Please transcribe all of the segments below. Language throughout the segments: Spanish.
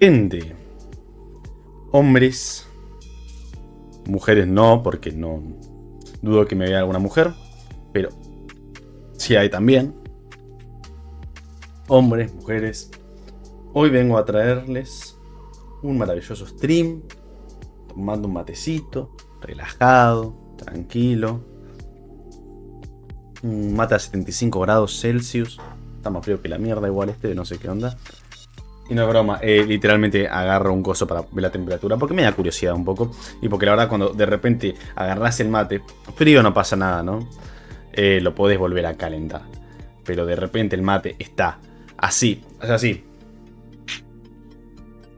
Gente, hombres, mujeres no, porque no dudo que me vea alguna mujer, pero sí hay también. Hombres, mujeres, hoy vengo a traerles un maravilloso stream, tomando un matecito, relajado, tranquilo. Un mate a 75 grados Celsius, está más frío que la mierda igual no sé qué onda. Y no es broma, literalmente agarro un coso para ver la temperatura, porque me da curiosidad un poco. Y porque la verdad cuando de repente agarras el mate, frío no pasa nada, ¿no? Lo podés volver a calentar. Pero de repente el mate está así, es así.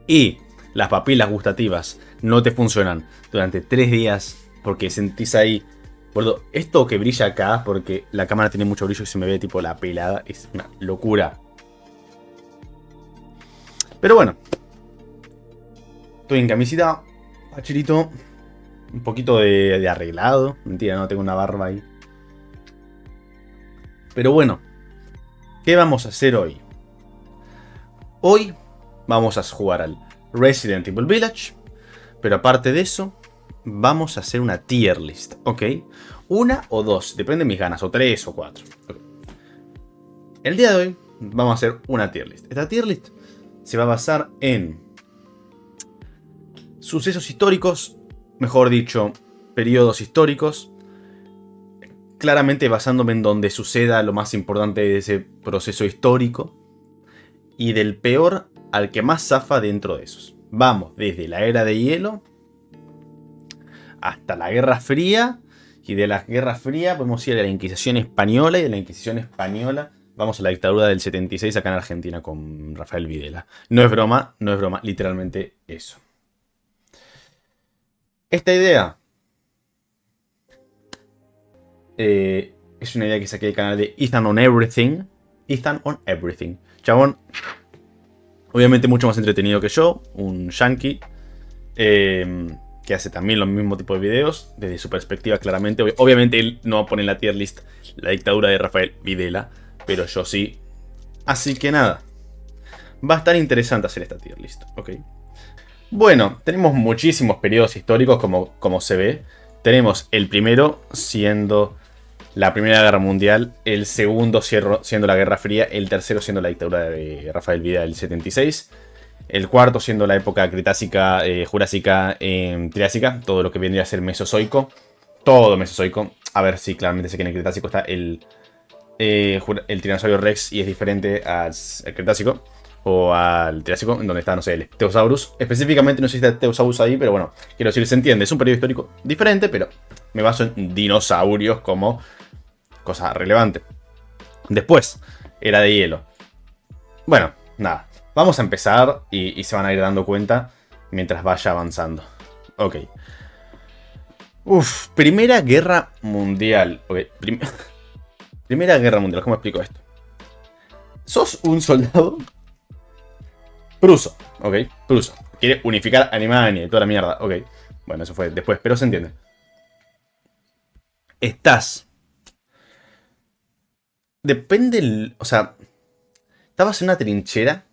Y las papilas gustativas no te funcionan durante 3 días porque sentís ahí... Boludo, esto que brilla acá, porque la cámara tiene mucho brillo y se me ve tipo la pelada, es una locura. Pero bueno, estoy en camisita, fachirito, un poquito de arreglado. Mentira, no tengo una barba ahí. Pero bueno, ¿qué vamos a hacer hoy? Hoy vamos a jugar al Resident Evil Village. Pero aparte de eso, vamos a hacer una tier list, ¿ok? Una o dos, depende de mis ganas, o 3 o 4. Okay. El día de hoy vamos a hacer una tier list. Esta tier list se va a basar en sucesos históricos, mejor dicho, periodos históricos, claramente basándome en donde suceda lo más importante de ese proceso histórico, y del peor al que más zafa dentro de esos. Vamos desde la era de hielo hasta la Guerra Fría, y de la Guerra Fría podemos ir a la Inquisición Española, y de la Inquisición Española vamos a la dictadura del 76 acá en Argentina con Rafael Videla. No es broma, literalmente eso. Esta idea es una idea que saqué del canal de Ethan on Everything. Ethan on Everything. Chabón, obviamente mucho más entretenido que yo, un yankee, que hace también los mismos tipos de videos, desde su perspectiva claramente. Obviamente él no pone en la tier list la dictadura de Rafael Videla, pero yo sí. Así que nada, va a estar interesante hacer esta tier list, ¿ok? Bueno, tenemos muchísimos periodos históricos como se ve. Tenemos el primero siendo la Primera Guerra Mundial, el segundo siendo la Guerra Fría, el tercero siendo la dictadura de Rafael Videla del 76, el cuarto siendo la época Cretácica, Jurásica, Triásica, todo lo que vendría a ser Mesozoico, todo Mesozoico. A ver, sí, claramente sé que en el Cretácico está el Tiranosaurio Rex y es diferente al Cretácico o al Triásico, en donde está, no sé, el Pterosaurus. Específicamente no sé si está el Pterosaurus ahí, pero bueno, quiero decir, se entiende, es un periodo histórico diferente, pero me baso en dinosaurios como cosa relevante. Después, era de hielo. Bueno, nada, vamos a empezar y se van a ir dando cuenta mientras vaya avanzando. Ok. Primera Guerra Mundial. Ok, Primera Guerra Mundial, ¿cómo explico esto? Sos un soldado pruso, ok, pruso. Quiere unificar Alemania y toda la mierda, ok. Bueno, eso fue después, pero se entiende. Estás... Depende o sea, estabas en una trinchera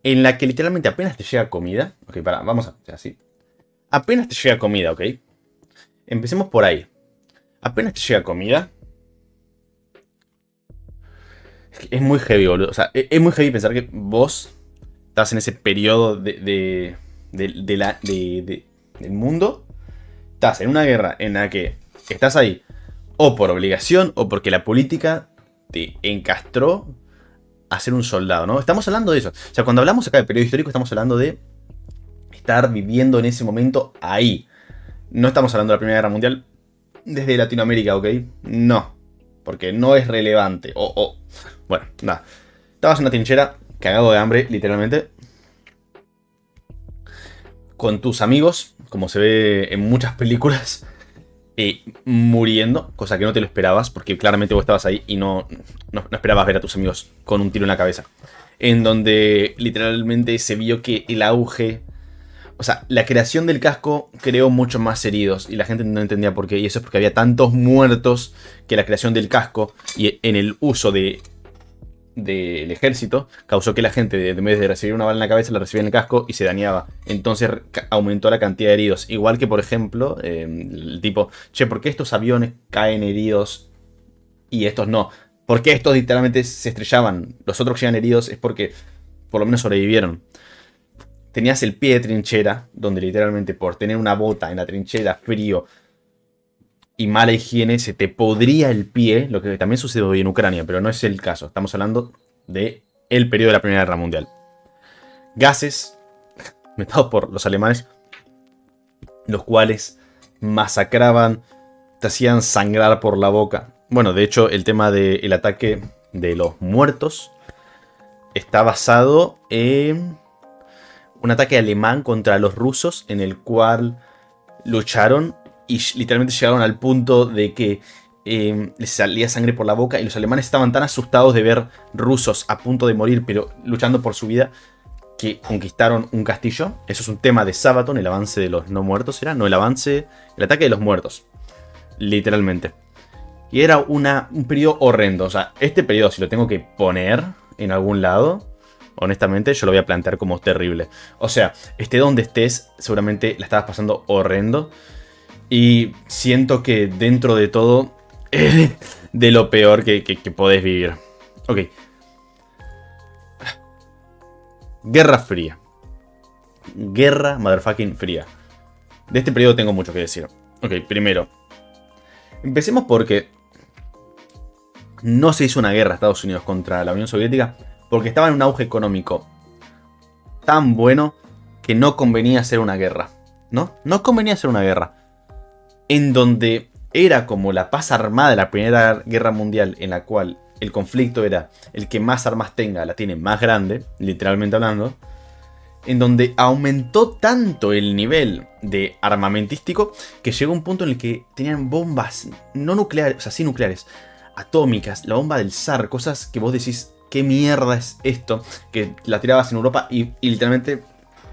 en la que literalmente apenas te llega comida. Ok, vamos a hacer así. Apenas te llega comida, ok. Empecemos por ahí. Apenas te llega comida. Es muy heavy, boludo. O sea, es muy heavy pensar que vos estás en ese periodo del mundo. Estás en una guerra en la que estás ahí o por obligación o porque la política te encastró a ser un soldado, ¿no? Estamos hablando de eso. O sea, cuando hablamos acá de periodo histórico estamos hablando de estar viviendo en ese momento ahí. No estamos hablando de la Primera Guerra Mundial desde Latinoamérica, ¿ok? No, porque no es relevante. Bueno, nada. Estabas en una trinchera, cagado de hambre, literalmente, con tus amigos, como se ve en muchas películas, muriendo, cosa que no te lo esperabas, porque claramente vos estabas ahí y no esperabas ver a tus amigos con un tiro en la cabeza. En donde literalmente se vio que el auge... O sea, la creación del casco creó muchos más heridos y la gente no entendía por qué. Y eso es porque había tantos muertos que la creación del casco y en el uso de del ejército causó que la gente, en vez de recibir una bala en la cabeza, la recibía en el casco y se dañaba. Entonces aumentó la cantidad de heridos. Igual que, por ejemplo, el tipo, che, ¿por qué estos aviones caen heridos y estos no? ¿Por qué estos literalmente se estrellaban? Los otros que llegan heridos es porque por lo menos sobrevivieron. Tenías el pie de trinchera, donde literalmente por tener una bota en la trinchera, frío y mala higiene, se te podría el pie, lo que también sucedió hoy en Ucrania, pero no es el caso. Estamos hablando de el periodo de la Primera Guerra Mundial. Gases metados por los alemanes, los cuales masacraban, te hacían sangrar por la boca. Bueno, de hecho, el tema del ataque de los muertos está basado en un ataque alemán contra los rusos, en el cual lucharon y literalmente llegaron al punto de que les salía sangre por la boca y los alemanes estaban tan asustados de ver rusos a punto de morir, pero luchando por su vida, que conquistaron un castillo. Eso es un tema de Sabaton, el avance de los no muertos era, no el avance, el ataque de los muertos, literalmente. Y era un periodo horrendo, o sea, este periodo si lo tengo que poner en algún lado, honestamente yo lo voy a plantear como terrible. O sea, esté donde estés, seguramente la estabas pasando horrendo. Y siento que dentro de todo, es de lo peor que podés vivir. Ok. Guerra fría. Guerra motherfucking fría. De este periodo tengo mucho que decir. Ok, primero. Empecemos porque no se hizo una guerra Estados Unidos contra la Unión Soviética porque estaba en un auge económico tan bueno que no convenía hacer una guerra. ¿No? No convenía hacer una guerra. En donde era como la paz armada de la Primera Guerra Mundial, en la cual el conflicto era el que más armas tenga, la tiene más grande, literalmente hablando, en donde aumentó tanto el nivel de armamentístico que llegó un punto en el que tenían bombas no nucleares, o sea, sí nucleares, atómicas, la bomba del zar, cosas que vos decís, ¿qué mierda es esto? Que la tirabas en Europa y literalmente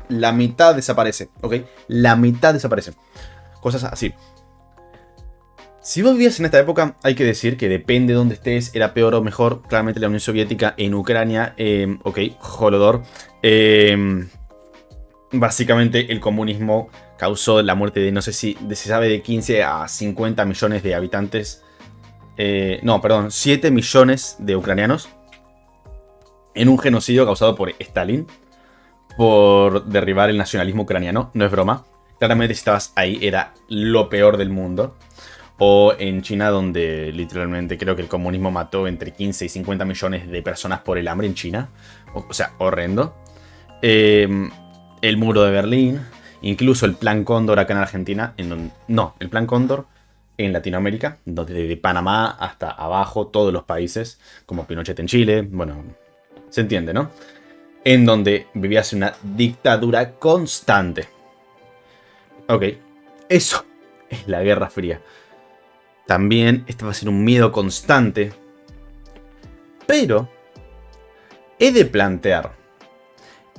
la mitad desaparece, ¿ok? La mitad desaparece. Cosas así. Si vos vivías en esta época, hay que decir que depende de dónde estés, era peor o mejor. Claramente la Unión Soviética en Ucrania, ok, Holodor. Básicamente el comunismo causó la muerte de, no sé si se sabe, de 15 a 50 millones de habitantes. No, perdón, 7 millones de ucranianos. En un genocidio causado por Stalin. Por derribar el nacionalismo ucraniano, no es broma. Claramente si estabas ahí era lo peor del mundo. O en China, donde literalmente creo que el comunismo mató entre 15 y 50 millones de personas por el hambre en China. O sea, horrendo. El muro de Berlín. Incluso el Plan Cóndor acá en Argentina. No, el Plan Cóndor en Latinoamérica. Donde de Panamá hasta abajo, todos los países. Como Pinochet en Chile. Bueno, se entiende, ¿no? En donde vivías una dictadura constante. Ok, eso es la Guerra Fría. También este va a ser un miedo constante. Pero he de plantear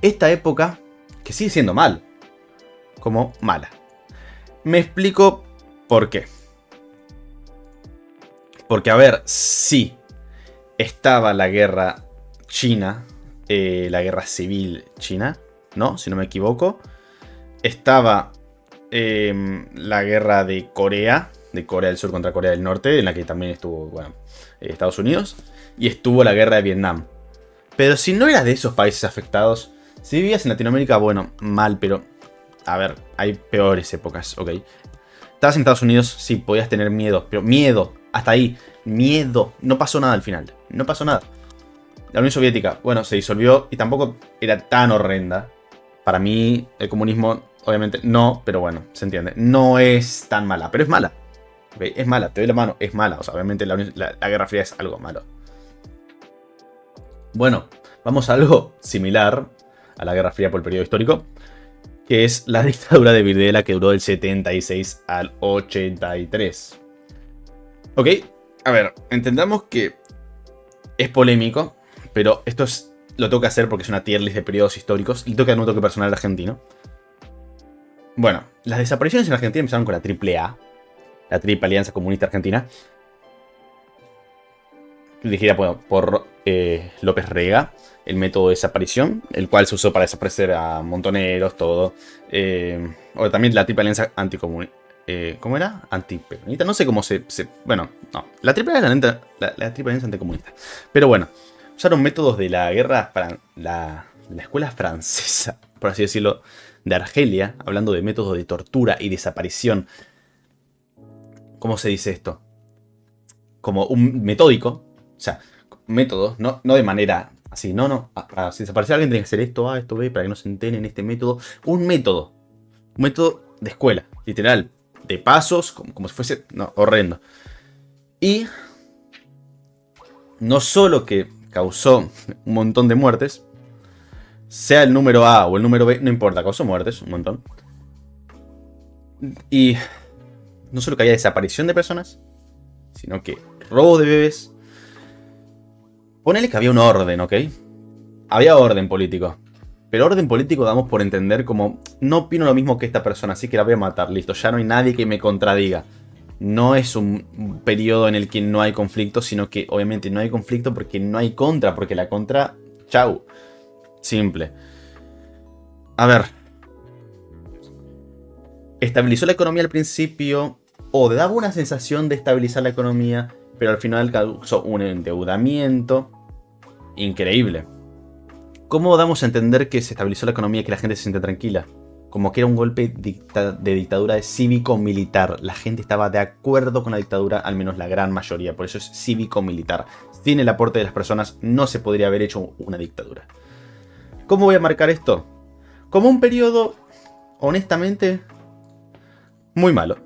esta época, que sigue siendo mal, como mala. Me explico por qué. Porque, a ver, sí, estaba la guerra china, la guerra civil china, ¿no? Si no me equivoco. Estaba la guerra de Corea del Sur contra Corea del Norte, en la que también estuvo, bueno, Estados Unidos. Y estuvo la guerra de Vietnam. Pero si no eras de esos países afectados, si vivías en Latinoamérica, bueno, mal, pero a ver, hay peores épocas, ok. Estabas en Estados Unidos, sí, podías tener miedo, pero miedo, hasta ahí, miedo. No pasó nada al final, no pasó nada. La Unión Soviética, bueno, se disolvió y tampoco era tan horrenda. Para mí, el comunismo, obviamente, no, pero bueno, se entiende. No es tan mala, pero es mala. ¿Okay? Es mala, te doy la mano, es mala. O sea, obviamente la Guerra Fría es algo malo. Bueno, vamos a algo similar a la Guerra Fría por el periodo histórico, que es la dictadura de Videla, que duró del 76 al 83. Ok, a ver, entendamos que es polémico, pero esto lo tengo que hacer porque es una tier list de periodos históricos y tengo que dar un toque personal argentino. Bueno, las desapariciones en Argentina empezaron con la AAA, la Triple Alianza Comunista Argentina. dirigida por López Rega, el método de desaparición, el cual se usó para desaparecer a montoneros, todo. O también la triple alianza anticomunista. ¿Cómo era? Antiperonista. No sé cómo bueno, no. La triple alianza anticomunista. Pero bueno, usaron métodos de la guerra para la escuela francesa, por así decirlo, de Argelia, hablando de métodos de tortura y desaparición. ¿Cómo se dice esto? Como un metódico. O sea, métodos, no de manera así, no. Si desaparecer a alguien tiene que hacer esto A, esto B, para que no se enteren este método. Un método de escuela, literal. De pasos, como si fuese... No, horrendo. Y no solo que causó un montón de muertes, sea el número A o el número B, no importa, causó muertes, un montón. Y no solo que había desaparición de personas, sino que robo de bebés. Ponele que había un orden, ¿ok? Había orden político. Pero orden político damos por entender como... No opino lo mismo que esta persona, así que la voy a matar. Listo, ya no hay nadie que me contradiga. No es un periodo en el que no hay conflicto, sino que obviamente no hay conflicto porque no hay contra. Porque la contra... Chau. Simple. A ver. Estabilizó la economía al principio. O daba una sensación de estabilizar la economía. Pero al final causó un endeudamiento increíble. ¿Cómo damos a entender que se estabilizó la economía y que la gente se siente tranquila? Como que era un golpe de dictadura cívico-militar. La gente estaba de acuerdo con la dictadura, al menos la gran mayoría. Por eso es cívico-militar. Sin el aporte de las personas no se podría haber hecho una dictadura. ¿Cómo voy a marcar esto? Como un periodo, honestamente, muy malo.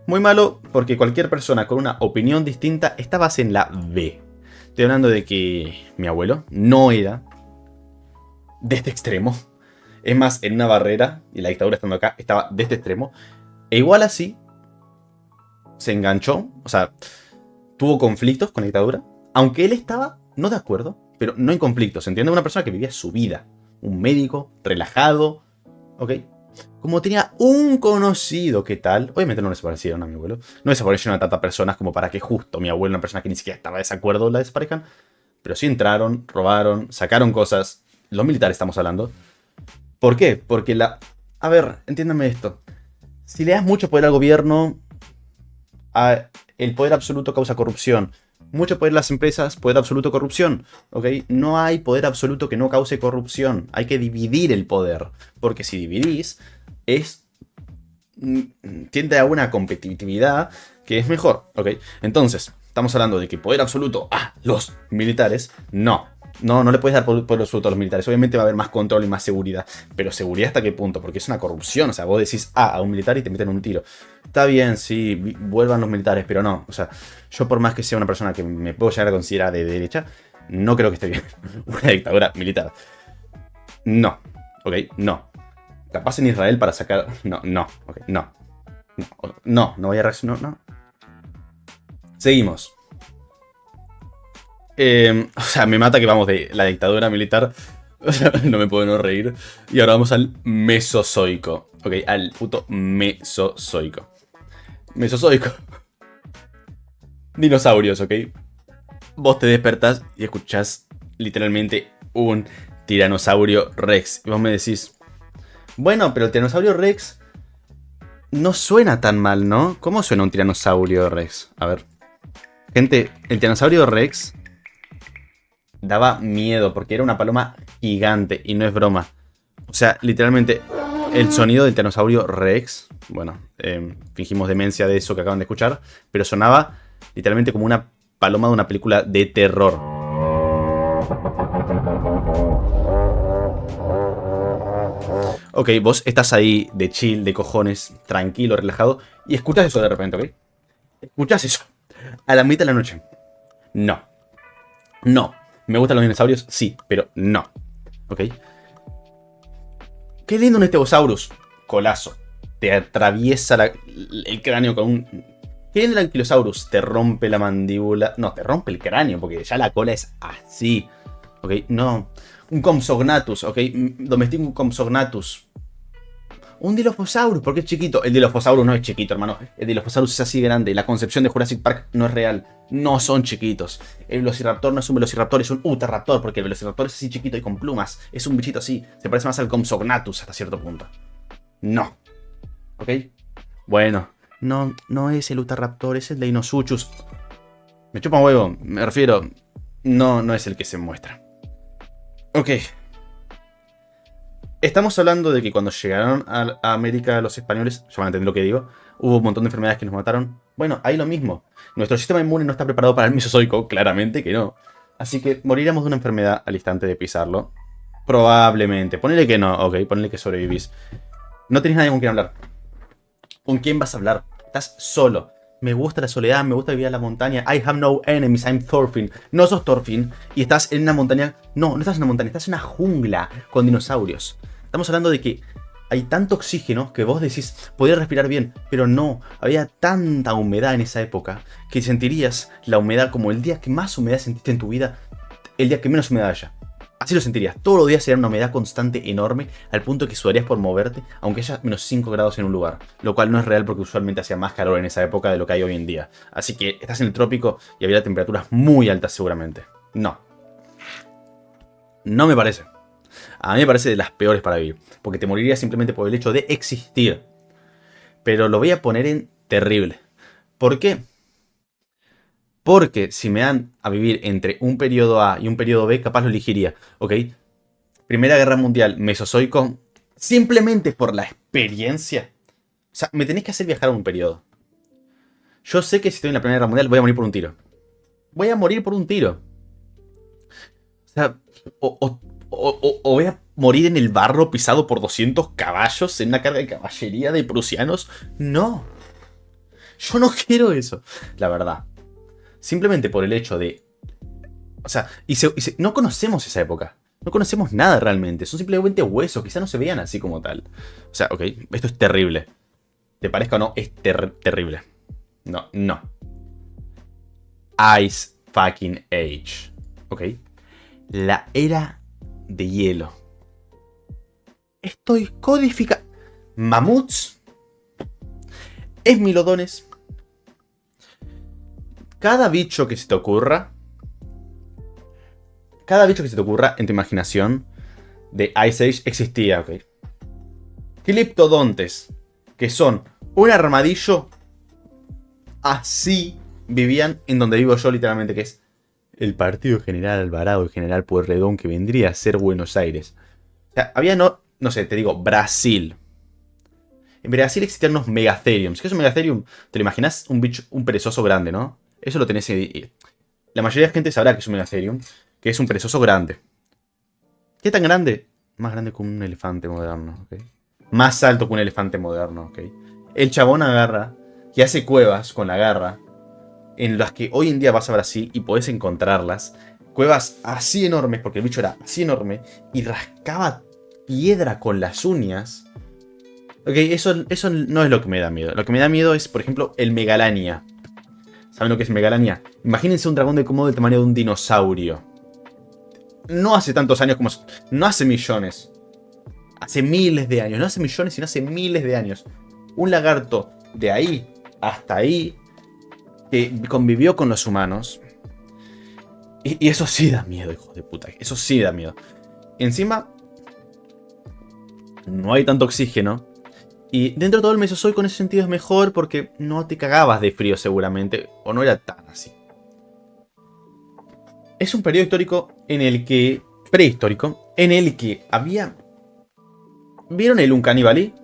Muy malo porque cualquier persona con una opinión distinta estabas en la B. Estoy hablando de que mi abuelo no era de este extremo. Es más, en una barrera, y la dictadura estando acá, estaba de este extremo. E igual así, se enganchó, o sea, tuvo conflictos con la dictadura. Aunque él estaba, no de acuerdo, pero no en conflictos. ¿Se entiende? Una persona que vivía su vida. Un médico, relajado, ¿ok? Como tenía un conocido, ¿qué tal? Obviamente no desaparecieron a mi abuelo. No desaparecieron a tantas personas como para que justo mi abuelo, una persona que ni siquiera estaba de desacuerdo, la desaparezcan. Pero sí entraron, robaron, sacaron cosas. Los militares estamos hablando. ¿Por qué? Porque A ver, entiéndame esto. Si le das mucho poder al gobierno, el poder absoluto causa corrupción. Mucho poder a las empresas, poder absoluto, corrupción. ¿Ok? No hay poder absoluto que no cause corrupción. Hay que dividir el poder. Porque si dividís, tiende a una competitividad que es mejor. ¿Ok? Entonces, estamos hablando de que poder absoluto a los militares, no. No le puedes dar poder absoluto a los militares. Obviamente va a haber más control y más seguridad. Pero seguridad hasta qué punto, porque es una corrupción. O sea, vos decís a un militar y te meten un tiro. Está bien, sí, vuelvan los militares, pero no. O sea, yo por más que sea una persona que me puedo llegar a considerar de derecha, no creo que esté bien una dictadura militar. No, ok, no. Capaz en Israel para sacar... No, ok, no. No voy a reaccionar, no. Seguimos. O sea, me mata que vamos de la dictadura militar. O sea, no me puedo no reír. Y ahora vamos al Mesozoico. Ok, al puto Mesozoico. Mesozoico. Dinosaurios, ok. Vos te despertás y escuchás literalmente un tiranosaurio Rex. Y vos me decís, bueno, pero el tiranosaurio Rex no suena tan mal, ¿no? ¿Cómo suena un tiranosaurio Rex? A ver. Gente, el tiranosaurio Rex daba miedo porque era una paloma gigante y no es broma. O sea, literalmente el sonido del tiranosaurio Rex, bueno, fingimos demencia de eso que acaban de escuchar, pero sonaba literalmente como una paloma de una película de terror. Ok, vos estás ahí de chill, de cojones, tranquilo, relajado, y escuchas eso de repente, ¿ok? Escuchas eso a la mitad de la noche. No. ¿Me gustan los dinosaurios? Sí, pero no. ¿Ok? Qué lindo un Stegosaurus. Colazo. Te atraviesa el cráneo con un... Qué lindo el Ankylosaurus. Te rompe la mandíbula. No, te rompe el cráneo porque ya la cola es así. ¿Ok? No. Un Compsognathus. ¿Ok? Domestico un Compsognathus. Un Dilophosaurus, porque es chiquito. El Dilophosaurus no es chiquito, hermano. El Dilophosaurus es así grande. La concepción de Jurassic Park no es real. No son chiquitos. El Velociraptor no es un Velociraptor, es un Utahraptor, porque el Velociraptor es así chiquito y con plumas. Es un bichito así. Se parece más al Compsognathus hasta cierto punto. No. ¿Ok? Bueno. No es el Utahraptor, es el Deinosuchus. Me chupa un huevo. Me refiero... No es el que se muestra. Ok. Estamos hablando de que cuando llegaron a América los españoles, ya van a entender lo que digo, hubo un montón de enfermedades que nos mataron. Bueno, ahí lo mismo. Nuestro sistema inmune no está preparado para el Mesozoico, claramente que no. Así que moriríamos de una enfermedad al instante de pisarlo. Probablemente. Ponele que no, ok, ponele que sobrevivís. No tenés nadie con quien hablar. ¿Con quién vas a hablar? Estás solo. Me gusta la soledad, me gusta vivir en la montaña. I have no enemies, I'm Thorfinn. No sos Thorfinn y estás en una montaña... No estás en una montaña, estás en una jungla con dinosaurios. Estamos hablando de que hay tanto oxígeno que vos decís, podría respirar bien, pero no, había tanta humedad en esa época que sentirías la humedad como el día que más humedad sentiste en tu vida, el día que menos humedad haya. Así lo sentirías, todos los días sería una humedad constante enorme, al punto que sudarías por moverte, aunque haya menos 5 grados en un lugar, lo cual no es real porque usualmente hacía más calor en esa época de lo que hay hoy en día. Así que estás en el trópico y había temperaturas muy altas seguramente. No me parece. A mí me parece de las peores para vivir, porque te morirías simplemente por el hecho de existir. Pero lo voy a poner en terrible. ¿Por qué? Porque si me dan a vivir entre un periodo A y un periodo B, capaz lo elegiría, ¿ok? Primera Guerra Mundial, Mesozoico, simplemente por la experiencia. O sea, me tenés que hacer viajar a un periodo. Yo sé que si estoy en la Primera Guerra Mundial voy a morir por un tiro. Voy a morir por un tiro. O sea, o voy a morir en el barro pisado por 200 caballos en una carga de caballería de prusianos. No. Yo no quiero eso, la verdad. Simplemente por el hecho de... O sea, no conocemos esa época. No conocemos nada realmente. Son simplemente huesos. Quizá no se veían así como tal. O sea, ok, esto es terrible. ¿Te parezca o no? Es terrible. No. Ice fucking Age. Ok. La era de hielo. Estoy codificando. Mamuts. Esmilodones. Cada bicho que se te ocurra. Cada bicho que se te ocurra en tu imaginación de Ice Age existía, ok. Cliptodontes, que son un armadillo, así vivían en donde vivo yo literalmente, que es el Partido General Alvarado y General Pueyrredón, que vendría a ser Buenos Aires. O sea, había no sé, te digo, Brasil. En Brasil existían unos Megatheriums. ¿Qué es un Megatherium? Te lo imaginas un bicho, un perezoso grande, ¿no? Eso lo tenés ahí. La mayoría de la gente sabrá que es un Megatherium, que es un perezoso grande. ¿Qué tan grande? Más grande que un elefante moderno, ¿ok? Más alto que un elefante moderno, ¿ok? El chabón agarra y hace cuevas con la garra, en las que hoy en día vas a Brasil y podés encontrarlas. Cuevas así enormes, porque el bicho era así enorme, y rascaba piedra con las uñas. Ok, eso no es lo que me da miedo. Lo que me da miedo es, por ejemplo, el Megalania. ¿Saben lo que es Megalania? Imagínense un dragón de Komodo del tamaño de un dinosaurio. No hace tantos años como... No hace millones. Hace miles de años. No hace millones, sino hace miles de años. Un lagarto de ahí hasta ahí que convivió con los humanos. Y eso sí da miedo, hijo de puta. Eso sí da miedo. Encima, no hay tanto oxígeno. Y dentro de todo el Mesozoico en ese sentido es mejor porque no te cagabas de frío seguramente. O no era tan así. Es un periodo histórico en el que... Prehistórico. En el que había... ¿Vieron el Uncanibali?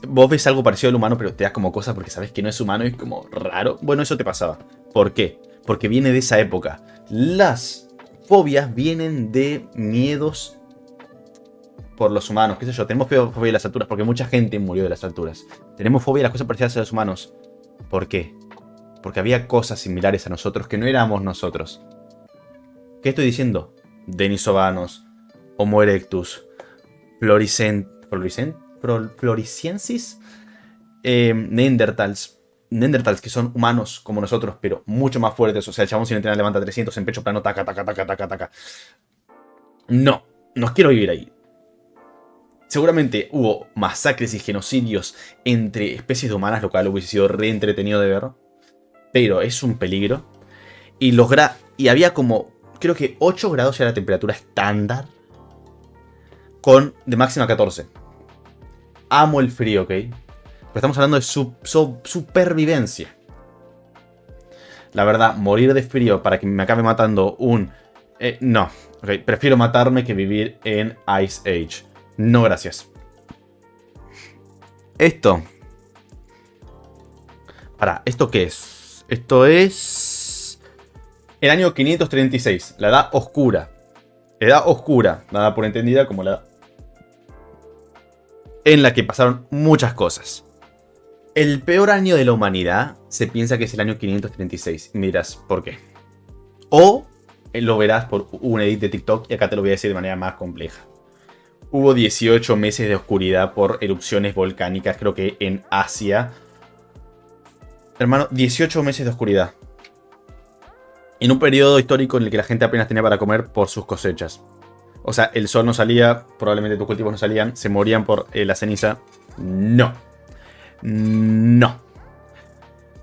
Vos ves algo parecido al humano, pero te das como cosas porque sabes que no es humano y es como raro. Bueno, eso te pasaba. ¿Por qué? Porque viene de esa época. Las fobias vienen de miedos por los humanos. ¿Qué sé yo? Tenemos fobia de las alturas porque mucha gente murió de las alturas. Tenemos fobia de las cosas parecidas a los humanos. ¿Por qué? Porque había cosas similares a nosotros que no éramos nosotros. ¿Qué estoy diciendo? Denisovanos, Homo erectus, Floresiensis, Neandertals. Neandertals que son humanos como nosotros, pero mucho más fuertes. O sea, el chabón sin entrenar levanta 300 en pecho plano, taca. No quiero vivir ahí. Seguramente hubo masacres y genocidios entre especies de humanas, lo cual hubiese sido re entretenido de ver. Pero es un peligro. Y había como, creo que 8 grados era la temperatura estándar. Con de máxima 14. Amo el frío, ¿ok? Pero estamos hablando de supervivencia. La verdad, morir de frío para que me acabe matando un... no, ok. Prefiero matarme que vivir en Ice Age. No, gracias. Esto. ¿Esto qué es? Esto es... el año 536, la Edad Oscura. Edad Oscura, nada por entendida como la edad en la que pasaron muchas cosas. El peor año de la humanidad se piensa que es el año 536. Y me dirás, ¿por qué? O lo verás por un edit de TikTok y acá te lo voy a decir de manera más compleja. Hubo 18 meses de oscuridad por erupciones volcánicas, creo que en Asia. Hermano, 18 meses de oscuridad. En un periodo histórico en el que la gente apenas tenía para comer por sus cosechas. O sea, el sol no salía, probablemente tus cultivos no salían, se morían por la ceniza. No. No.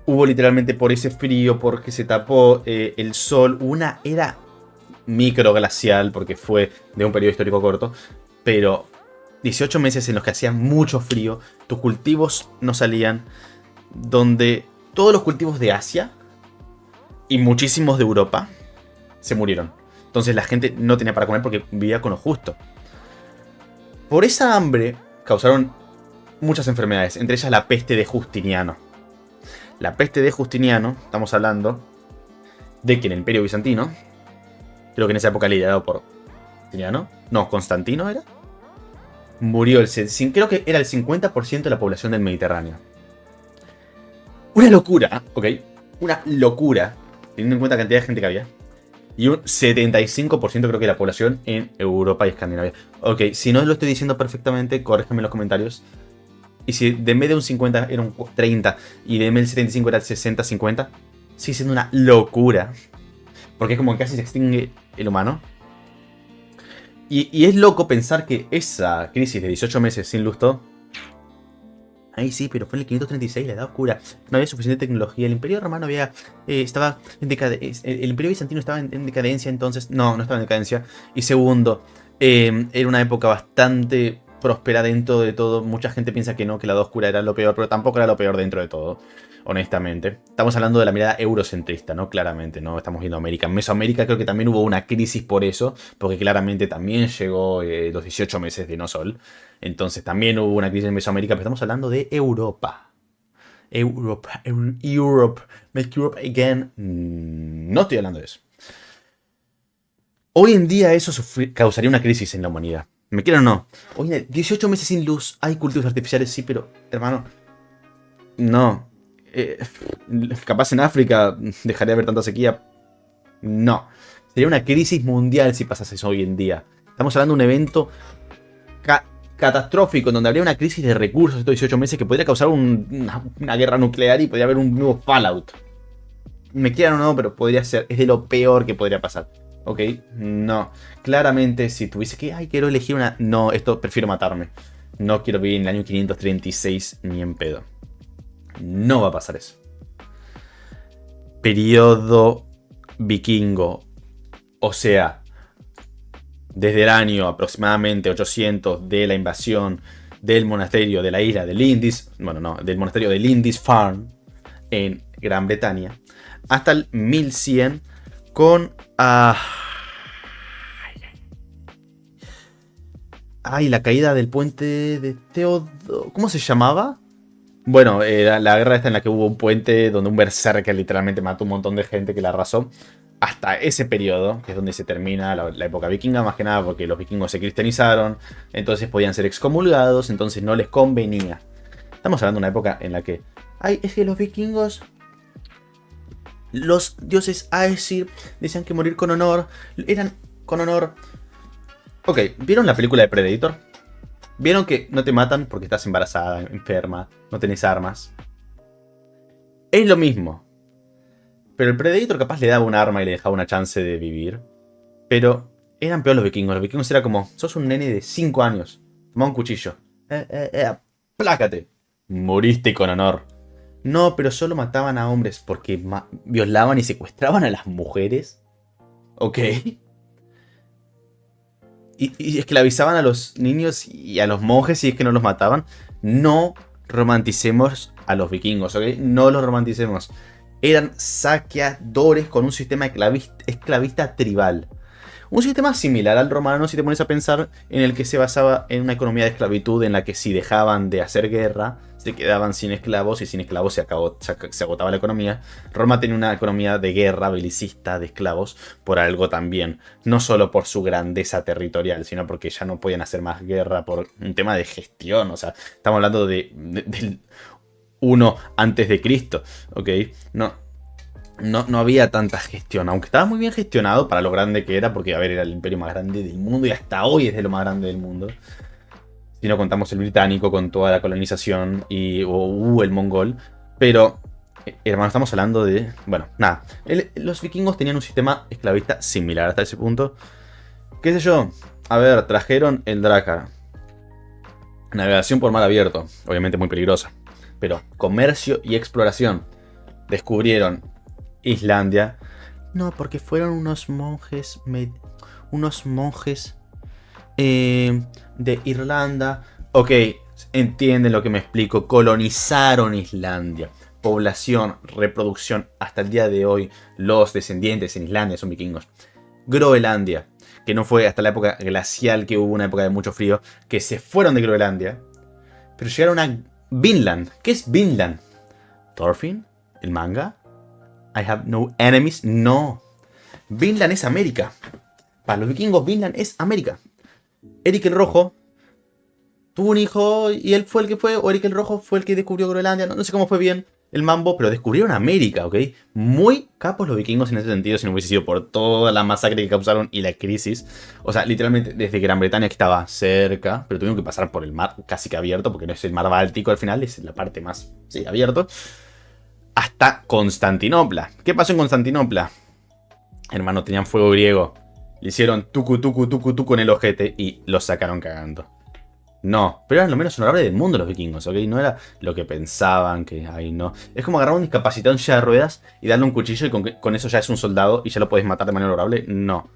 Hubo literalmente por ese frío, porque se tapó el sol, una era microglacial, porque fue de un periodo histórico corto, pero 18 meses en los que hacía mucho frío, tus cultivos no salían, donde todos los cultivos de Asia y muchísimos de Europa se murieron. Entonces la gente no tenía para comer porque vivía con lo justo. Por esa hambre causaron muchas enfermedades, entre ellas la peste de Justiniano. La peste de Justiniano, estamos hablando de que en el Imperio Bizantino, creo que en esa época liderado por Justiniano, no, Constantino era, murió creo que era el 50% de la población del Mediterráneo. Una locura, ¿ok? Una locura, teniendo en cuenta la cantidad de gente que había. Y un 75% creo que de la población en Europa y Escandinavia. Ok, si no lo estoy diciendo perfectamente, corrígeme en los comentarios. Y si de vez de un 50 era un 30 y de vez del 75 era el 60-50, sigue siendo una locura. Porque es como que casi se extingue el humano. Y es loco pensar que esa crisis de 18 meses sin lustro... Ahí sí, pero fue en el 536, la Edad Oscura. No había suficiente tecnología. El Imperio Romano estaba en decadencia. El Imperio Bizantino estaba en decadencia, entonces... No, no estaba en decadencia. Y segundo, era una época bastante próspera dentro de todo. Mucha gente piensa que no, que la Edad Oscura era lo peor, pero tampoco era lo peor dentro de todo, honestamente. Estamos hablando de la mirada eurocentrista, ¿no? Claramente, ¿no? Estamos viendo América. En Mesoamérica creo que también hubo una crisis por eso, porque claramente también llegó los 18 meses de no sol. Entonces también hubo una crisis en Mesoamérica, pero estamos hablando de Europa. Europe, make Europe again. No estoy hablando de eso. Hoy en día eso causaría una crisis en la humanidad. ¿Me quieren o no? Hoy en 18 meses sin luz, hay cultivos artificiales, sí, pero, hermano, no. Capaz en África dejaría de haber tanta sequía. No. Sería una crisis mundial si pasase eso hoy en día. Estamos hablando de un evento catastrófico en donde habría una crisis de recursos estos 18 meses que podría causar una guerra nuclear y podría haber un nuevo Fallout. Me quieran o no, pero podría ser. Es de lo peor que podría pasar. ¿Ok? No. Claramente, si tuviese que... Ay, quiero elegir una... No, esto prefiero matarme. No quiero vivir en el año 536 ni en pedo. No va a pasar eso. Periodo vikingo. O sea, desde el año aproximadamente 800 de la invasión del monasterio de la isla de Lindis, bueno, no, del monasterio de Lindisfarne en Gran Bretaña, hasta el 1100 con... la caída del puente de Teodo... ¿Cómo se llamaba? Bueno, la guerra esta en la que hubo un puente donde un berserker literalmente mató un montón de gente que la arrasó. Hasta ese periodo, que es donde se termina la época vikinga, más que nada porque los vikingos se cristianizaron, entonces podían ser excomulgados, entonces no les convenía. Estamos hablando de una época en la que... Ay, es que los vikingos... Los dioses Aesir decían que morir con honor... Eran con honor... Ok, ¿vieron la película de Predator? ¿Vieron que no te matan porque estás embarazada, enferma, no tenés armas? Es lo mismo. Pero el Predator capaz le daba un arma y le dejaba una chance de vivir. Pero eran peor los vikingos. Los vikingos era como, sos un nene de 5 años. Toma un cuchillo. Plácate. Moriste con honor. No, pero solo mataban a hombres porque violaban y secuestraban a las mujeres. Ok. Y esclavizaban a los niños y a los monjes si es que no los mataban. No romanticemos a los vikingos, ¿ok? No los romanticemos. Eran saqueadores con un sistema esclavista tribal. Un sistema similar al romano si te pones a pensar, en el que se basaba en una economía de esclavitud en la que si dejaban de hacer guerra, se quedaban sin esclavos y sin esclavos se agotaba la economía. Roma tenía una economía de guerra belicista de esclavos por algo también, no solo por su grandeza territorial, sino porque ya no podían hacer más guerra por un tema de gestión. O sea, estamos hablando del 1 antes de Cristo, ¿ok? No había tanta gestión, aunque estaba muy bien gestionado para lo grande que era, porque, a ver, era el imperio más grande del mundo y hasta hoy es de lo más grande del mundo. Si no contamos el británico con toda la colonización y el mongol. Pero, hermano, estamos hablando de... Bueno, nada. Los vikingos tenían un sistema esclavista similar hasta ese punto. ¿Qué sé yo? A ver, trajeron el Drakkar. Navegación por mar abierto, obviamente muy peligrosa. Pero comercio y exploración. Descubrieron Islandia. No, porque fueron unos monjes. De Irlanda. Ok, entienden lo que me explico. Colonizaron Islandia. Población, reproducción. Hasta el día de hoy, los descendientes en Islandia son vikingos. Groenlandia, que no fue hasta la época glacial, que hubo una época de mucho frío, que se fueron de Groenlandia. Pero llegaron a Vinland. ¿Qué es Vinland? ¿Thorfinn? ¿El manga? I have no enemies. No. Vinland es América. Para los vikingos, Vinland es América. Eric el Rojo tuvo un hijo y él fue el que fue. O Eric el Rojo fue el que descubrió Groenlandia. No sé cómo fue bien el mambo, pero descubrieron América, ¿ok? Muy capos los vikingos en ese sentido, si no hubiese sido por toda la masacre que causaron y la crisis. O sea, literalmente desde Gran Bretaña, que estaba cerca, pero tuvieron que pasar por el mar casi que abierto, porque no es el mar Báltico al final, es la parte más, sí, abierto. Hasta Constantinopla. ¿Qué pasó en Constantinopla? Hermano, tenían fuego griego. Le hicieron tucu en el ojete y los sacaron cagando. No, pero eran lo menos honorables del mundo los vikingos, ¿ok? No era lo que pensaban, que ay no. Es como agarrar un discapacitado en silla de ruedas y darle un cuchillo y con eso ya es un soldado y ya lo podés matar de manera honorable. No.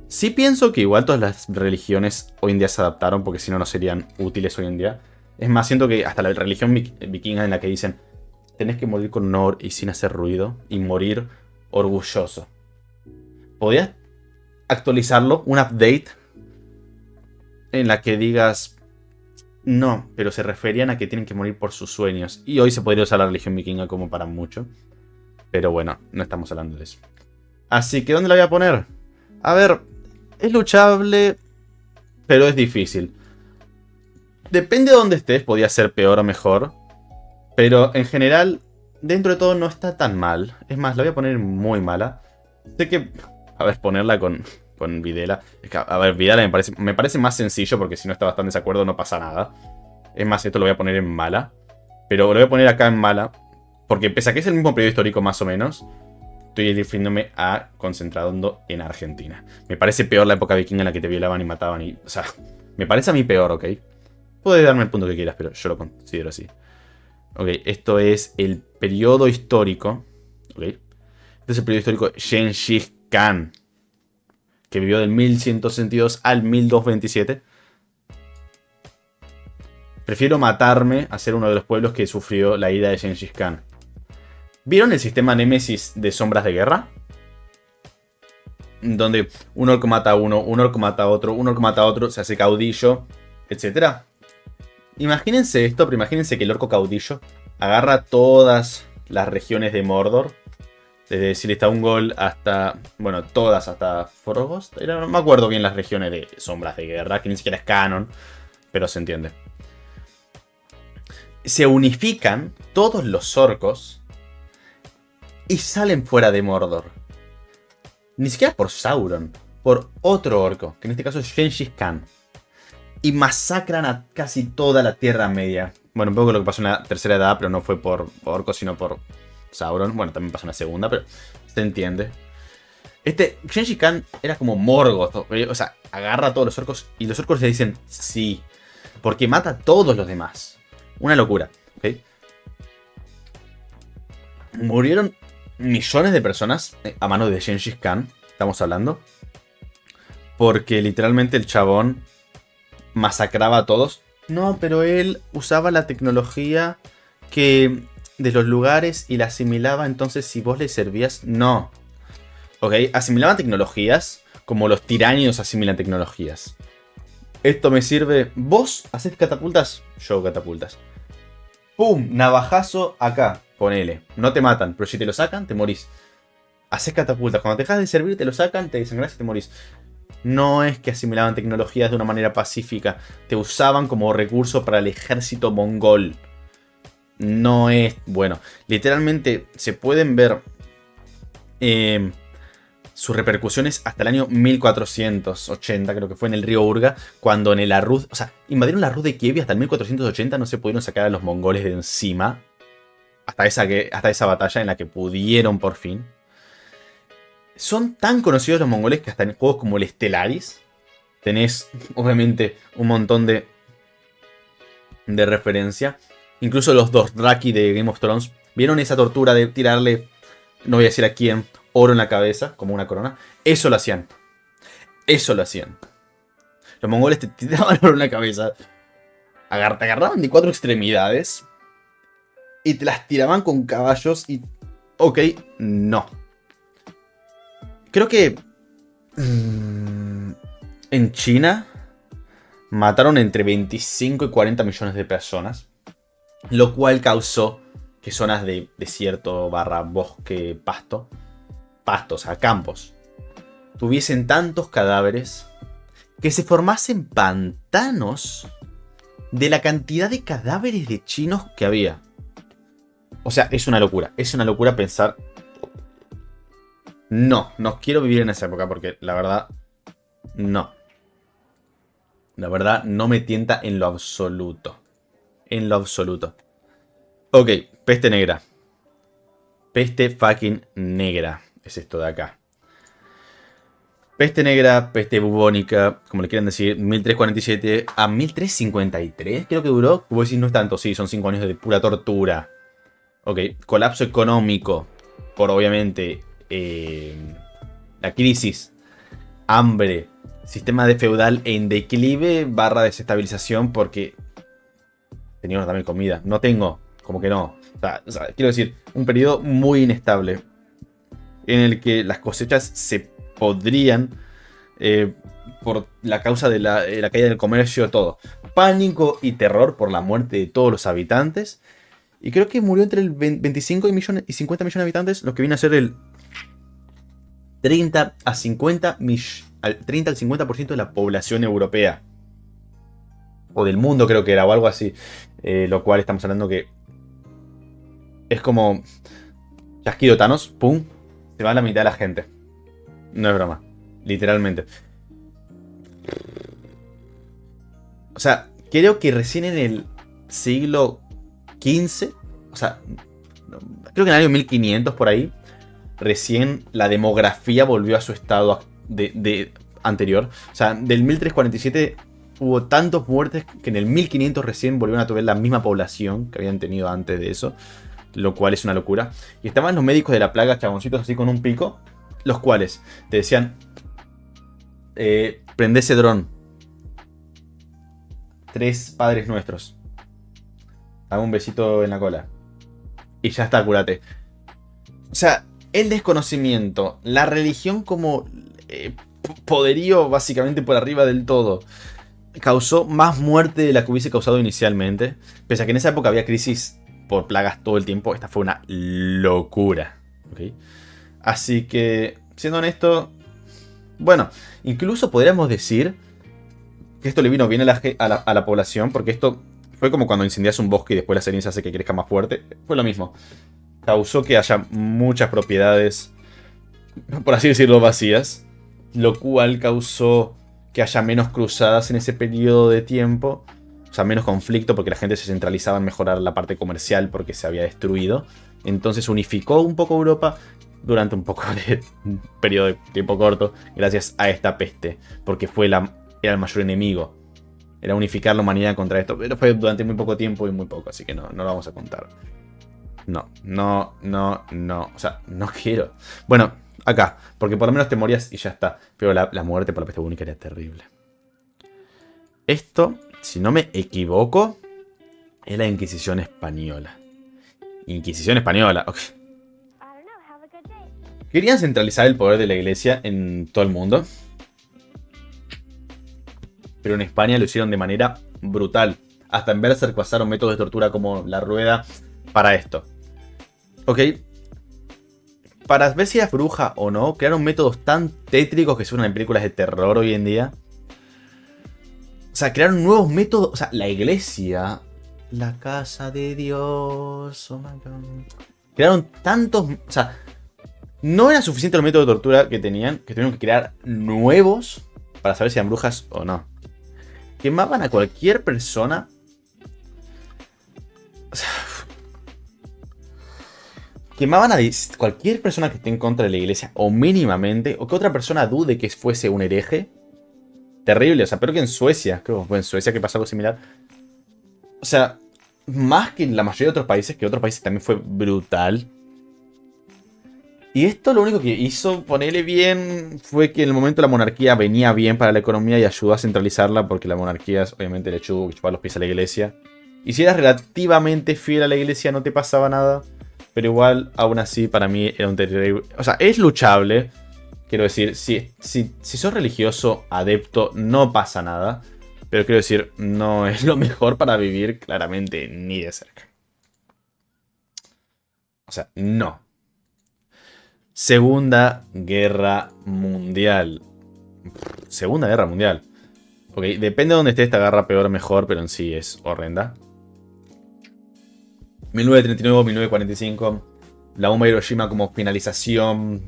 Sí pienso que igual todas las religiones hoy en día se adaptaron, porque si no, no serían útiles hoy en día. Es más, siento que hasta la religión vikinga en la que dicen tenés que morir con honor y sin hacer ruido y morir orgulloso. ¿Podías actualizarlo? Un update en la que digas... No, pero se referían a que tienen que morir por sus sueños. Y hoy se podría usar la religión vikinga como para mucho. Pero bueno, no estamos hablando de eso. Así que, ¿dónde la voy a poner? A ver, es luchable, pero es difícil. Depende de dónde estés, podría ser peor o mejor. Pero en general, dentro de todo no está tan mal. Es más, la voy a poner muy mala. Sé que... A ver, ponerla con Videla. Es que, a ver, Videla me parece más sencillo, porque si no está bastante en desacuerdo no pasa nada. Es más, esto lo voy a poner en mala. Pero lo voy a poner acá en mala, porque pese a que es el mismo periodo histórico más o menos, estoy refiriéndome a concentrando en Argentina. Me parece peor la época vikinga en la que te violaban y mataban. O sea, me parece a mí peor, ¿ok? Puedes darme el punto que quieras, pero yo lo considero así. Ok, esto es el periodo histórico. Ok. Este es el periodo histórico de Genghis Khan, que vivió del 1162 al 1227. Prefiero matarme a ser uno de los pueblos que sufrió la ira de Genghis Khan. ¿Vieron el sistema Némesis de sombras de guerra? Donde un orco mata a uno, un orco mata a otro, un orco mata a otro, se hace caudillo, etc. Imagínense esto, pero imagínense que el orco caudillo agarra todas las regiones de Mordor. Desde Silestaungol hasta... Bueno, todas hasta Forgost. No me acuerdo bien las regiones de sombras de guerra, que ni siquiera es canon, pero se entiende. Se unifican todos los orcos y salen fuera de Mordor. Ni siquiera por Sauron, por otro orco, que en este caso es Genghis Khan. Y masacran a casi toda la Tierra Media. Bueno, un poco lo que pasó en la Tercera Edad, pero no fue por orcos, sino por Sauron. Bueno, también pasó en la Segunda, pero se entiende. Genghis Khan era como Morgoth, ¿okay? O sea, agarra a todos los orcos y los orcos le dicen sí. Porque mata a todos los demás. Una locura, ¿ok? Murieron millones de personas a manos de Gengis Khan, estamos hablando. Porque literalmente el chabón masacraba a todos. No, pero él usaba la tecnología que de los lugares y la asimilaba. Entonces si vos le servías, no. Ok, asimilaban tecnologías como los tiranios asimilan tecnologías. Esto me sirve. ¿Vos hacés catapultas? Yo hago catapultas. ¡Pum! Navajazo acá. Ponele. No te matan, pero si te lo sacan, te morís. Hacés catapultas. Cuando te dejas de servir, te lo sacan, te desangrás y te morís. No es que asimilaban tecnologías de una manera pacífica. Te usaban como recurso para el ejército mongol. No es... Bueno, literalmente se pueden ver sus repercusiones hasta el año 1480, creo que fue en el río Urga, cuando en el Arruz... O sea, invadieron la Rus de Kiev y hasta el 1480 no se pudieron sacar a los mongoles de encima. Hasta esa batalla en la que pudieron por fin. Son tan conocidos los mongoles que hasta en juegos como el Stellaris tenés, obviamente, un montón de referencia. Incluso los Dothraki de Game of Thrones vieron esa tortura de tirarle, no voy a decir a quién, oro en la cabeza, como una corona. Eso lo hacían. Eso lo hacían. Los mongoles te tiraban oro en la cabeza. Te agarraban de 4 extremidades y te las tiraban con caballos y... Ok, no. Creo que en China mataron entre 25 y 40 millones de personas. Lo cual causó que zonas de desierto barra bosque, pastos, a campos, tuviesen tantos cadáveres que se formasen pantanos de la cantidad de cadáveres de chinos que había. O sea, es una locura. Es una locura pensar... No quiero vivir en esa época porque la verdad, no. La verdad no me tienta en lo absoluto. En lo absoluto. Ok, peste negra. Peste fucking negra. Es esto de acá. Peste negra, peste bubónica, como le quieran decir, 1347 a 1353 creo que duró. Vos decís, no es tanto, sí, son 5 años de pura tortura. Ok, colapso económico. Por obviamente... la crisis, hambre, sistema de feudal en declive barra desestabilización porque teníamos también comida. No tengo, como que no. O sea, quiero decir, un periodo muy inestable en el que las cosechas se podrían por la causa de la caída del comercio, todo. Pánico y terror por la muerte de todos los habitantes. Y creo que murió entre el 25 millones y 50 millones de habitantes, lo que viene a ser el 30 al 50% de la población europea. O del mundo creo que era, o algo así. Lo cual estamos hablando que es como chasquido Thanos, pum, se va a la mitad de la gente. No es broma, literalmente. O sea, creo que recién en el siglo XV, o sea, creo que en el año 1500 por ahí, recién la demografía volvió a su estado de anterior. O sea, del 1347 hubo tantos muertes que en el 1500 recién volvieron a tener la misma población que habían tenido antes de eso. Lo cual es una locura. Y estaban los médicos de la plaga, chaboncitos así con un pico, los cuales te decían, prende ese dron. 3 padres nuestros. Dame un besito en la cola. Y ya está, curate. O sea, el desconocimiento, la religión como poderío básicamente por arriba del todo, causó más muerte de la que hubiese causado inicialmente. Pese a que en esa época había crisis por plagas todo el tiempo, esta fue una locura. ¿Okay? Así que, siendo honesto, bueno, incluso podríamos decir que esto le vino bien a la población, porque esto fue como cuando incendias un bosque y después la ceniza hace que crezca más fuerte. Fue lo mismo. Causó que haya muchas propiedades, por así decirlo, vacías, lo cual causó que haya menos cruzadas en ese periodo de tiempo. O sea, menos conflicto porque la gente se centralizaba en mejorar la parte comercial porque se había destruido. Entonces unificó un poco Europa durante un poco de un periodo de tiempo corto gracias a esta peste. Porque era el mayor enemigo Era unificar la humanidad contra esto. Pero fue durante muy poco tiempo y muy poco, así que no lo vamos a contar. No. O sea, no quiero. Bueno, acá. Porque por lo menos te morías y ya está. Pero la muerte por la peste bubónica era terrible. Esto, si no me equivoco, es la Inquisición Española. Inquisición Española. Ok. Querían centralizar el poder de la iglesia en todo el mundo. Pero en España lo hicieron de manera brutal. Hasta en Berserk pasaron métodos de tortura como la rueda para esto. Ok. Para ver si eras bruja o no, crearon métodos tan tétricos que se usan en películas de terror hoy en día. O sea, crearon nuevos métodos. O sea, la iglesia. La casa de Dios. Oh my God. Crearon tantos. O sea, no era suficiente los métodos de tortura que tenían. Que tuvieron que crear nuevos. Para saber si eran brujas o no. Quemaban a cualquier persona. O sea, quemaban a cualquier persona que esté en contra de la iglesia. O mínimamente. O que otra persona dude que fuese un hereje. Terrible. O sea, pero que en Suecia. Creo que fue en Suecia que pasó algo similar. O sea, más que en la mayoría de otros países. Que otros países también fue brutal. Y esto lo único que hizo ponerle bien fue que en el momento la monarquía venía bien para la economía y ayudó a centralizarla porque la monarquía obviamente le chupaba los pies a la iglesia. Y si eras relativamente fiel a la iglesia no te pasaba nada, pero igual aún así para mí era un terrible... O sea, es luchable, quiero decir, si sos religioso, adepto, no pasa nada, pero quiero decir, no es lo mejor para vivir claramente ni de cerca. O sea, no. Segunda Guerra Mundial. Segunda Guerra Mundial. Ok, depende de dónde esté esta guerra, peor o mejor, pero en sí es horrenda. 1939-1945. La bomba de Hiroshima como finalización,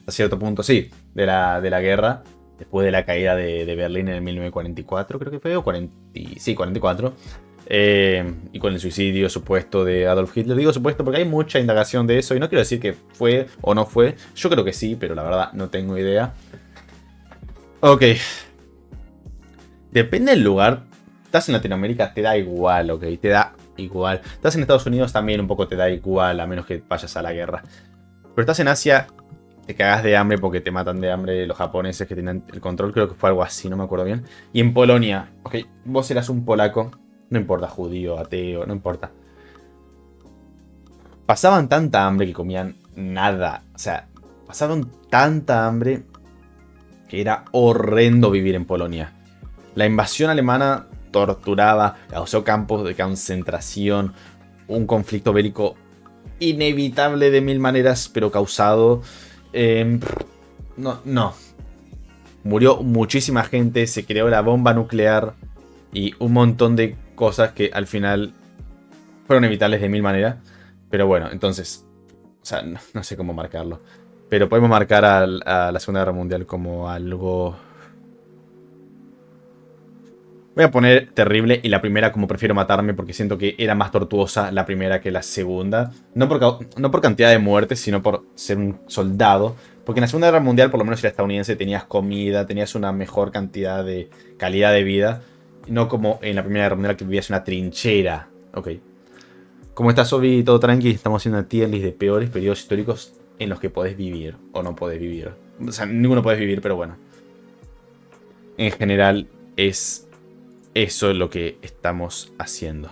a cierto punto, sí, de la guerra. Después de la caída de Berlín en el 1944, creo que fue, o 44. Y con el suicidio supuesto de Adolf Hitler. Digo supuesto porque hay mucha indagación de eso y no quiero decir que fue o no fue. Yo creo que sí, pero la verdad no tengo idea. Ok. Depende del lugar. Estás en Latinoamérica, te da igual, ok. Te da igual. Estás en Estados Unidos, también un poco te da igual, a menos que vayas a la guerra. Pero estás en Asia, te cagas de hambre porque te matan de hambre los japoneses que tienen el control. Creo que fue algo así, no me acuerdo bien. Y en Polonia, ok, vos eras un polaco. No importa, judío, ateo, no importa. Pasaban tanta hambre que comían nada. O sea, pasaron tanta hambre que era horrendo vivir en Polonia. La invasión alemana torturaba, causó campos de concentración, un conflicto bélico inevitable de mil maneras, pero causado. No. Murió muchísima gente, se creó la bomba nuclear y un montón de cosas que al final fueron evitables de mil maneras. Pero bueno, entonces, o sea, no sé cómo marcarlo. Pero podemos marcar a la Segunda Guerra Mundial como algo... Voy a poner terrible y la primera como prefiero matarme porque siento que era más tortuosa la primera que la segunda. No por cantidad de muertes, sino por ser un soldado. Porque en la Segunda Guerra Mundial, por lo menos si era estadounidense, tenías comida, tenías una mejor cantidad de calidad de vida. No como en la Primera Guerra Mundial que vivías en una trinchera. Ok. ¿Cómo estás, Obi? ¿Todo tranqui? Estamos haciendo una tier list de peores periodos históricos en los que podés vivir o no podés vivir. O sea, ninguno podés vivir, pero bueno. En general es eso lo que estamos haciendo.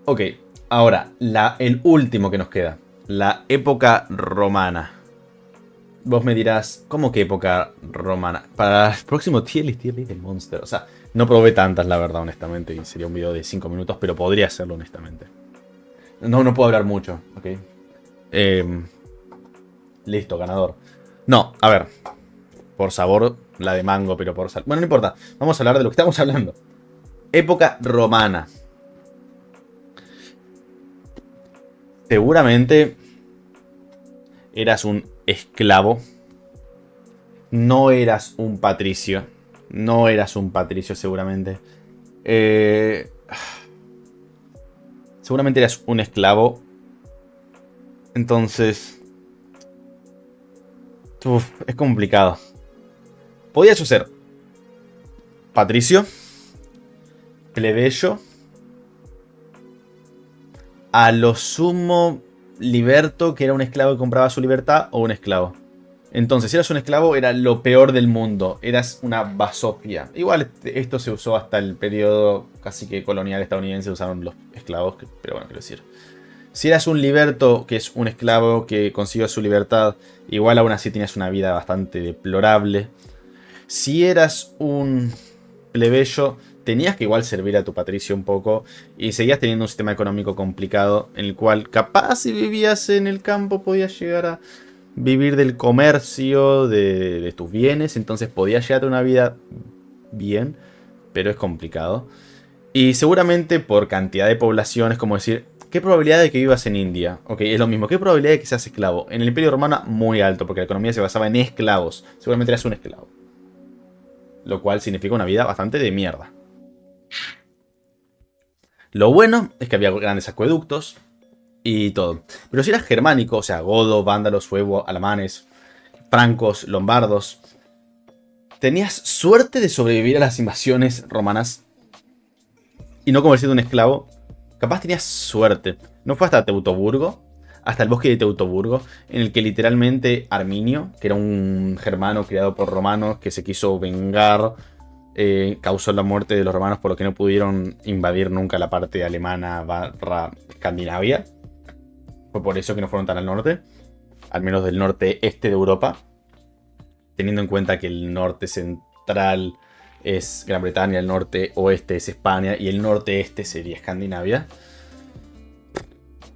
Ok, ahora, el último que nos queda. La época romana. Vos me dirás, ¿cómo que época romana? Para el próximo tier list de Monster. O sea, no probé tantas, la verdad, honestamente. Y sería un video de 5 minutos, pero podría hacerlo, honestamente. No puedo hablar mucho, ok. Listo, ganador. No, a ver. Por sabor, la de mango, pero por sal. Bueno, no importa. Vamos a hablar de lo que estamos hablando. Época romana. Seguramente eras un esclavo. No eras un patricio. No eras un patricio, seguramente. Seguramente eras un esclavo. Entonces... es complicado. Podía ser patricio, plebeyo, a lo sumo liberto, que era un esclavo que compraba su libertad, o un esclavo. Entonces, si eras un esclavo, era lo peor del mundo. Eras una basofia. Igual esto se usó hasta el periodo casi que colonial estadounidense. Usaron los esclavos, pero bueno, quiero decir. Si eras un liberto, que es un esclavo que consiguió su libertad, igual aún así tenías una vida bastante deplorable. Si eras un plebeyo, tenías que igual servir a tu patricio un poco. Y seguías teniendo un sistema económico complicado, en el cual capaz si vivías en el campo podías llegar a vivir del comercio, de tus bienes. Entonces podías llegar a una vida bien, pero es complicado. Y seguramente por cantidad de población es como decir, ¿qué probabilidad de que vivas en India? Ok, es lo mismo. ¿Qué probabilidad de que seas esclavo? En el Imperio Romano muy alto, porque la economía se basaba en esclavos. Seguramente eras un esclavo. Lo cual significa una vida bastante de mierda. Lo bueno es que había grandes acueductos y todo. Pero si eras germánico, o sea, godo, vándalos, suevo, alamanes, francos, lombardos, tenías suerte de sobrevivir a las invasiones romanas y no convertirte en un esclavo. Capaz tenías suerte. No fue hasta Teutoburgo, hasta el bosque de Teutoburgo, en el que literalmente Arminio, que era un germano criado por romanos que se quiso vengar, causó la muerte de los romanos por lo que no pudieron invadir nunca la parte alemana barra Escandinavia. Fue por eso que no fueron tan al norte, al menos del norte-este de Europa, teniendo en cuenta que el norte central es Gran Bretaña, el norte-oeste es España y el norte-este sería Escandinavia.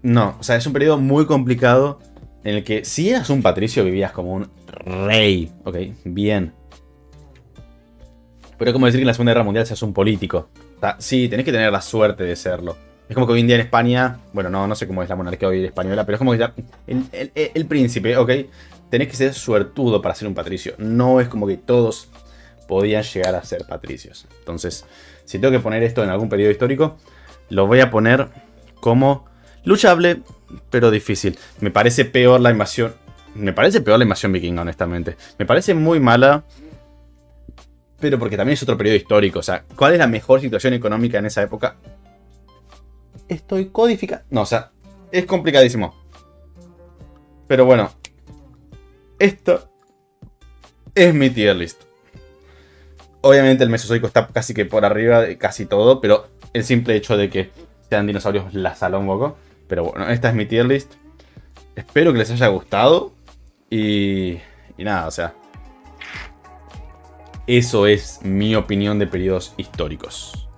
No, o sea, es un periodo muy complicado en el que si eras un patricio vivías como un rey, ok, bien. Pero es como decir que en la Segunda Guerra Mundial seas un político. O sea, sí, tenés que tener la suerte de serlo. Es como que hoy en día en España, bueno, no sé cómo es la monarquía hoy española, pero es como que ya el príncipe, ok, tenés que ser suertudo para ser un patricio. No es como que todos podían llegar a ser patricios. Entonces, si tengo que poner esto en algún periodo histórico, lo voy a poner como luchable, pero difícil. Me parece peor la invasión. Me parece peor la invasión vikinga, honestamente. Me parece muy mala. Pero porque también es otro periodo histórico. O sea, ¿cuál es la mejor situación económica en esa época? Estoy codificando. No, o sea, es complicadísimo. Pero bueno. Esto es mi tier list. Obviamente el Mesozoico está casi que por arriba de casi todo. Pero el simple hecho de que sean dinosaurios la sala un poco. Pero bueno, esta es mi tier list. Espero que les haya gustado. Y nada, o sea, eso es mi opinión de periodos históricos.